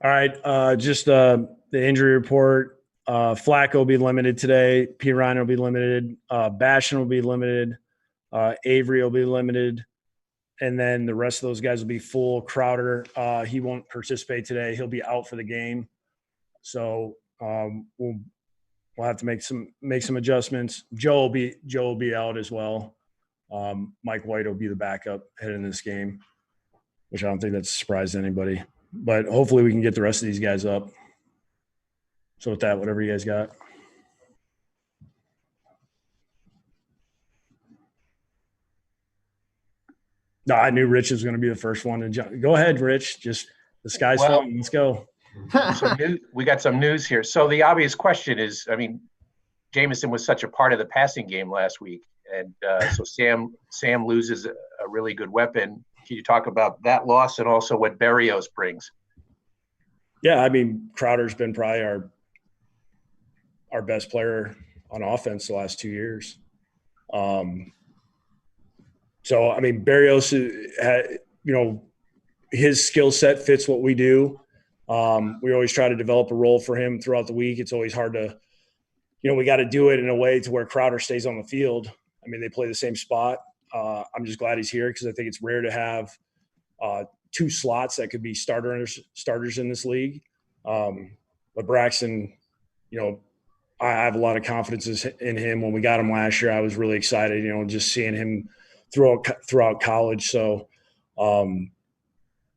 All right. Just the injury report. Flacco will be limited today. P. Ryan will be limited. Bashan will be limited. Avery will be limited. And then the rest of those guys will be full. Crowder, he won't participate today. He'll be out for the game. So we'll have to make some adjustments. Joe will be out as well. Mike White will be the backup heading this game, which I don't think that's a surprise to anybody. But hopefully we can get the rest of these guys up. So with that, whatever you guys got. No, I knew Rich was going to be the first one to jump. Go ahead, Rich. Just the sky's falling. Let's go. We got some news here. So the obvious question is, I mean, Jameson was such a part of the passing game last week, and so Sam loses a really good weapon. Can you talk about that loss and also what Berrios brings? Yeah, I mean, Crowder's been probably our best player on offense the last 2 years. So, I mean, Berrios, his skill set fits what we do. We always try to develop a role for him throughout the week. It's always hard to, we got to do it in a way to where Crowder stays on the field. I mean, they play the same spot. I'm just glad he's here because I think it's rare to have two slots that could be starters in this league. But Braxton, I have a lot of confidence in him. When we got him last year, I was really excited, just seeing him throughout college. So,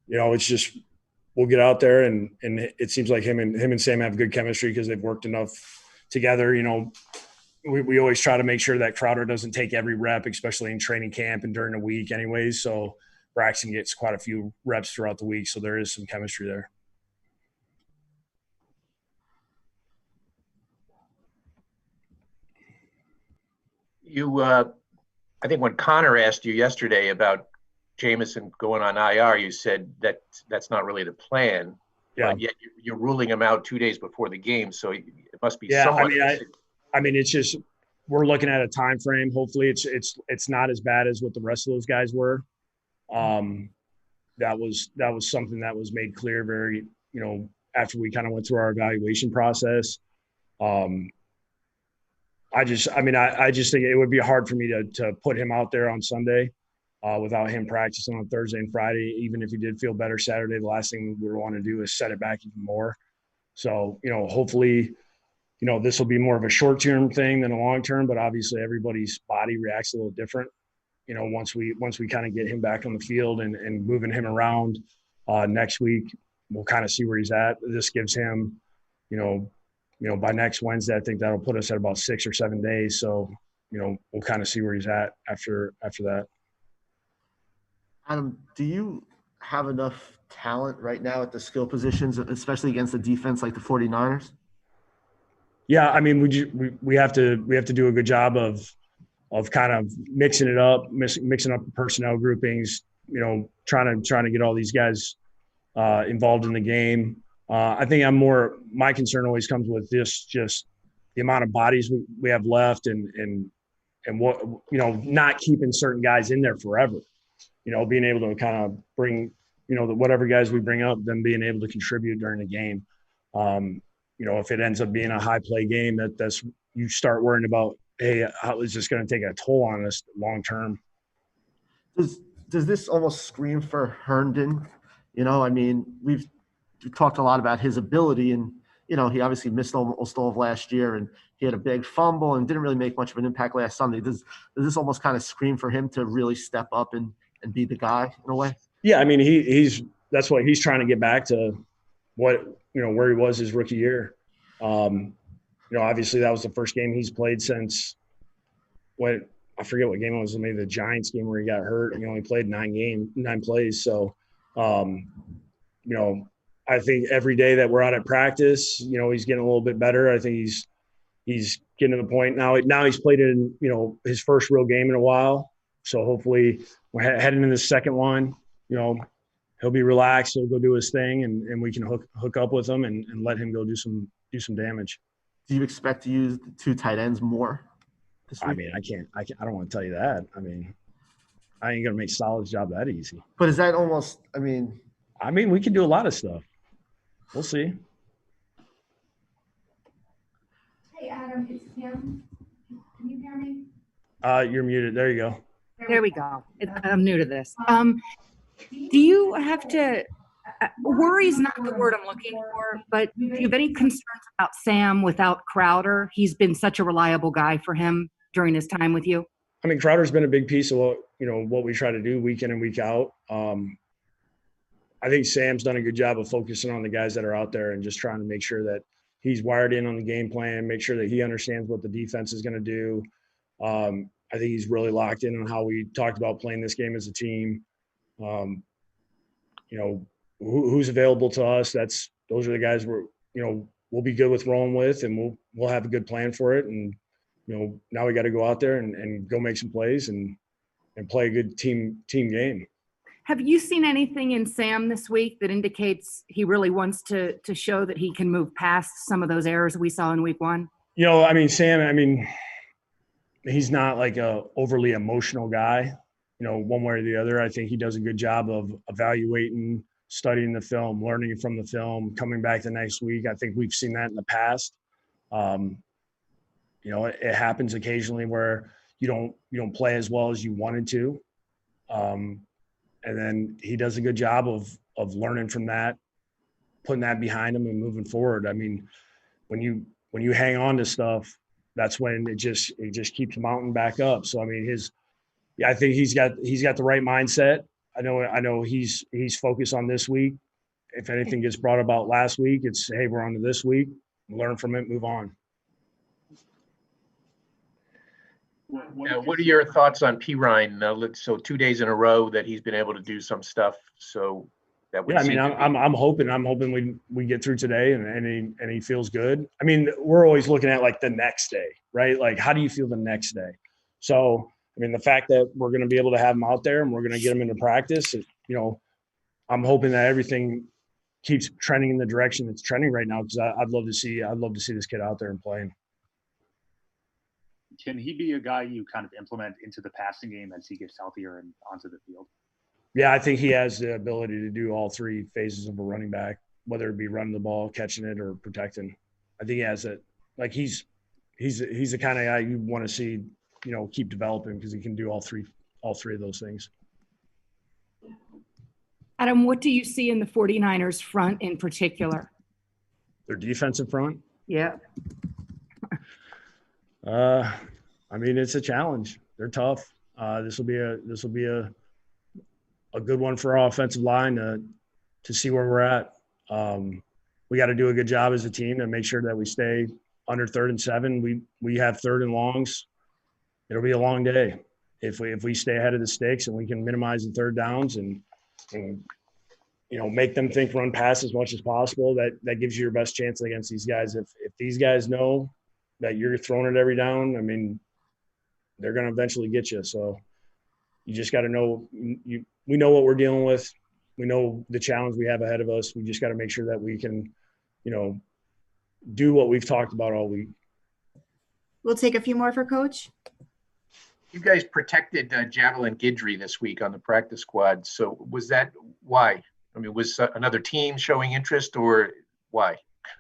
it's just we'll get out there, and it seems like him and Sam have good chemistry because they've worked enough together. We always try to make sure that Crowder doesn't take every rep, especially in training camp and during the week anyways. So Braxton gets quite a few reps throughout the week. So there is some chemistry there. I think when Connor asked you yesterday about Jameson going on IR, you said that that's not really the plan. Yeah. But yet you're ruling him out 2 days before the game, so it must be somewhat. I mean, it's just we're looking at a time frame. Hopefully, it's not as bad as what the rest of those guys were. That was something that was made clear very after we kind of went through our evaluation process. I just think it would be hard for me to put him out there on Sunday without him practicing on Thursday and Friday. Even if he did feel better Saturday, the last thing we want to do is set it back even more. So, hopefully, this will be more of a short-term thing than a long-term, but obviously everybody's body reacts a little different. Once we kind of get him back on the field and moving him around next week, we'll kind of see where he's at. This gives him, by next Wednesday, I think that'll put us at about 6 or 7 days. So, we'll kind of see where he's at after that. Adam, do you have enough talent right now at the skill positions, especially against a defense like the 49ers? Yeah, I mean, we have to do a good job of kind of mixing it up, mixing up the personnel groupings. Trying to get all these guys involved in the game. I think my concern always comes with just the amount of bodies we have left and what not keeping certain guys in there forever. Being able to kind of bring whatever guys we bring up, them being able to contribute during the game. If it ends up being a high play game, that's you start worrying about, hey, how is this going to take a toll on us long term? Does this almost scream for Herndon? I mean, we've talked a lot about his ability, and he obviously missed almost all of last year, and he had a big fumble and didn't really make much of an impact last Sunday. Does this almost kind of scream for him to really step up and be the guy in a way? Yeah, I mean, that's what he's trying to get back to, where he was his rookie year. Obviously that was the first game he's played since I forget what game it was, maybe the Giants game where he got hurt and he only played 9 plays. So, I think every day that we're out at practice, he's getting a little bit better. I think he's getting to the point now he's played in, his first real game in a while. So hopefully we're heading into the second one, he'll be relaxed. He'll go do his thing and we can hook up with him and let him go do some damage. Do you expect to use the 2 tight ends more this week? I mean, I don't want to tell you that. I mean, I ain't going to make Solid's job that easy. But is that almost, we can do a lot of stuff. We'll see. Hey, Adam, it's Kim. Can you hear me? You're muted. There you go. There we go. I'm new to this. Do you have to worry is not the word I'm looking for, but do you have any concerns about Sam without Crowder? He's been such a reliable guy for him during his time with you. I mean, Crowder's been a big piece of what we try to do week in and week out. I think Sam's done a good job of focusing on the guys that are out there and just trying to make sure that he's wired in on the game plan, make sure that he understands what the defense is going to do. I think he's really locked in on how we talked about playing this game as a team. Who's available to us. Those are the guys we'll be good with rolling with, and we'll have a good plan for it. And now we got to go out there and go make some plays and play a good team game. Have you seen anything in Sam this week that indicates he really wants to show that he can move past some of those errors we saw in week one? Sam, he's not like a overly emotional guy, one way or the other. I think he does a good job of evaluating, studying the film, learning from the film, coming back the next week. I think we've seen that in the past. It happens occasionally where you don't play as well as you wanted to. And then he does a good job of learning from that, putting that behind him and moving forward. I mean, when you hang on to stuff, that's when it just keeps mounting back up. So, I mean, I think he's got the right mindset. I know he's focused on this week. If anything gets brought about last week, it's, hey, we're on to this week, learn from it, move on. What are your thoughts on Pirine? So 2 days in a row that he's been able to do some stuff. So that would. Yeah, I'm hoping we get through today and he feels good. I mean, we're always looking at like the next day, right? Like, how do you feel the next day? So, I mean, the fact that we're going to be able to have him out there and we're going to get him into practice, I'm hoping that everything keeps trending in the direction it's trending right now, because I'd love to see this kid out there and playing. Can he be a guy you kind of implement into the passing game as he gets healthier and onto the field? Yeah, I think he has the ability to do all three phases of a running back, whether it be running the ball, catching it, or protecting. I think he has it. Like, he's the kind of guy you want to see, keep developing, because he can do all three of those things. Adam, what do you see in the 49ers front in particular? Their defensive front? Yeah. I mean, it's a challenge. They're tough. This will be a good one for our offensive line to see where we're at. We got to do a good job as a team to make sure that we stay under 3rd and 7. We have 3rd and longs. It'll be a long day if we stay ahead of the sticks and we can minimize the 3rd downs and make them think run pass as much as possible. That gives you your best chance against these guys. If these guys know that you're throwing it every down, I mean, they're going to eventually get you. So you just got to know we know what we're dealing with. We know the challenge we have ahead of us. We just got to make sure that we can, do what we've talked about all week. We'll take a few more for Coach. You guys protected Javelin Guidry this week on the practice squad. So was that why? I mean, was another team showing interest, or why?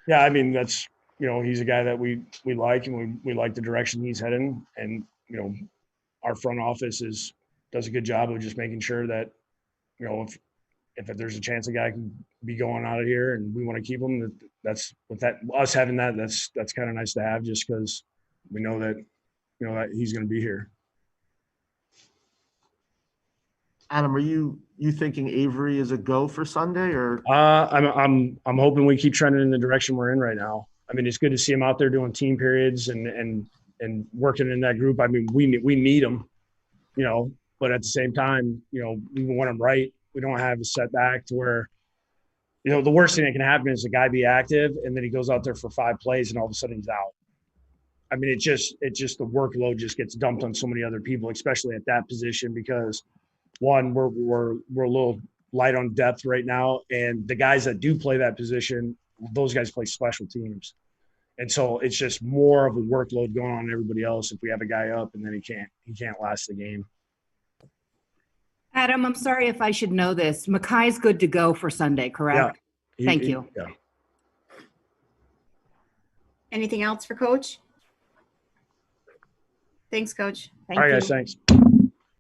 Yeah, I mean, that's, he's a guy that we like, and we like the direction he's heading. And, our front office does a good job of just making sure that, if there's a chance a guy can be going out of here and we want to keep him, that's us having that's kind of nice to have, just because we know that, that he's going to be here. Adam, are you thinking Avery is a go for Sunday, or? I'm hoping we keep trending in the direction we're in right now. I mean, it's good to see him out there doing team periods and working in that group. I mean, we need him, but at the same time, we want him right. We don't have a setback to where, the worst thing that can happen is a guy be active and then he goes out there for 5 plays and all of a sudden he's out. I mean, it's just the workload just gets dumped on so many other people, especially at that position, because one, we're a little light on depth right now, and the guys that do play that position, those guys play special teams. And so it's just more of a workload going on everybody else if we have a guy up and then he can't last the game. Adam, I'm sorry if I should know this. Makai's good to go for Sunday, correct? Yeah. Thank you. Yeah. Anything else for Coach? Thanks, Coach. Thank All right, you. guys, thanks.